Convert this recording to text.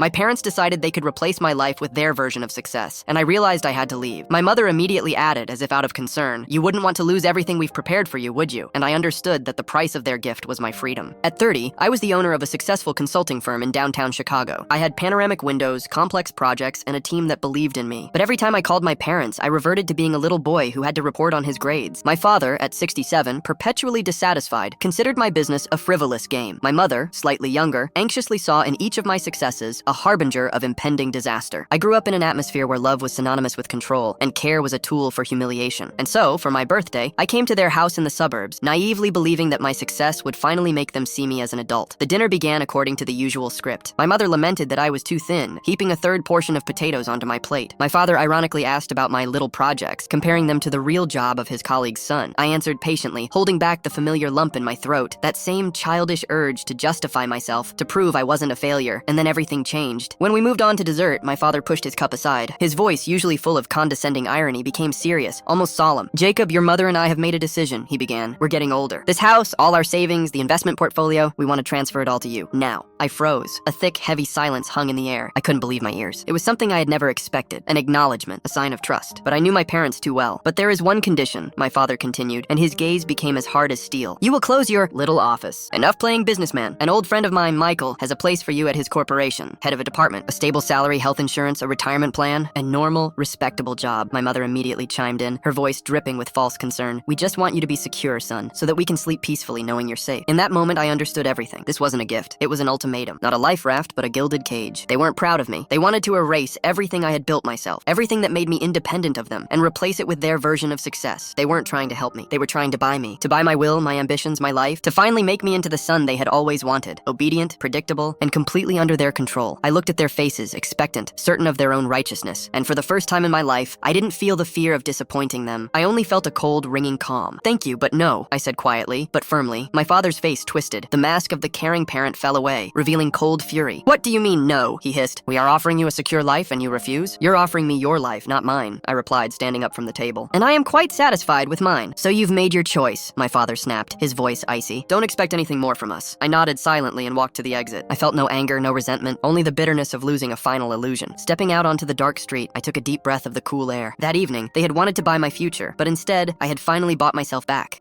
My parents decided they could replace my life with their version of success, and I realized I had to leave. My mother immediately added, as if out of concern, "You wouldn't want to lose everything we've prepared for you, would you?" And I understood that the price of their gift was my freedom. At 30, I was the owner of a successful consulting firm in downtown Chicago. I had panoramic windows, complex projects, and a team that believed in me. But every time I called my parents, I reverted to being a little boy who had to report on his grades. My father, at 67, perpetually dissatisfied, considered my business a frivolous game. My mother, slightly younger, anxiously saw in each of my successes a harbinger of impending disaster. I grew up in an atmosphere where love was synonymous with control, and care was a tool for humiliation. And so, for my birthday, I came to their house in the suburbs, naively believing that my success would finally make them see me as an adult. The dinner began according to the usual script. My mother lamented that I was too thin, heaping a third portion of potatoes onto my plate. My father ironically asked about my little projects, comparing them to the real job of his colleague's son. I answered patiently, holding back the familiar lump in my throat, that same childish urge to justify myself, to prove I wasn't a failure, and then everything changed. When we moved on to dessert, my father pushed his cup aside. His voice, usually full of condescending irony, became serious, almost solemn. "Jacob, your mother and I have made a decision," he began. "We're getting older. This house, all our savings, the investment portfolio, we want to transfer it all to you. Now." I froze. A thick, heavy silence hung in the air. I couldn't believe my ears. It was something I had never expected, an acknowledgement, a sign of trust. But I knew my parents too well. "But there is one condition," my father continued, and his gaze became as hard as steel. "You will close your little office. Enough playing businessman. An old friend of mine, Michael, has a place for you at his corporation. Head of a department, a stable salary, health insurance, a retirement plan, a normal, respectable job." My mother immediately chimed in, her voice dripping with false concern. "We just want you to be secure, son, so that we can sleep peacefully knowing you're safe." In that moment, I understood everything. This wasn't a gift. It was an ultimatum. Not a life raft, but a gilded cage. They weren't proud of me. They wanted to erase everything I had built myself, everything that made me independent of them, and replace it with their version of success. They weren't trying to help me. They were trying to buy me. To buy my will, my ambitions, my life. To finally make me into the son they had always wanted. Obedient, predictable, and completely under their control. I looked at their faces, expectant, certain of their own righteousness. And for the first time in my life, I didn't feel the fear of disappointing them. I only felt a cold, ringing calm. "Thank you, but no," I said quietly, but firmly. My father's face twisted. The mask of the caring parent fell away, revealing cold fury. "What do you mean, no?" he hissed. "We are offering you a secure life and you refuse? You're offering me your life, not mine," I replied, standing up from the table. "And I am quite satisfied with mine." "So you've made your choice," my father snapped, his voice icy. "Don't expect anything more from us." I nodded silently and walked to the exit. I felt no anger, no resentment, only the bitterness of losing a final illusion. Stepping out onto the dark street, I took a deep breath of the cool air. That evening, they had wanted to buy my future, but instead, I had finally bought myself back.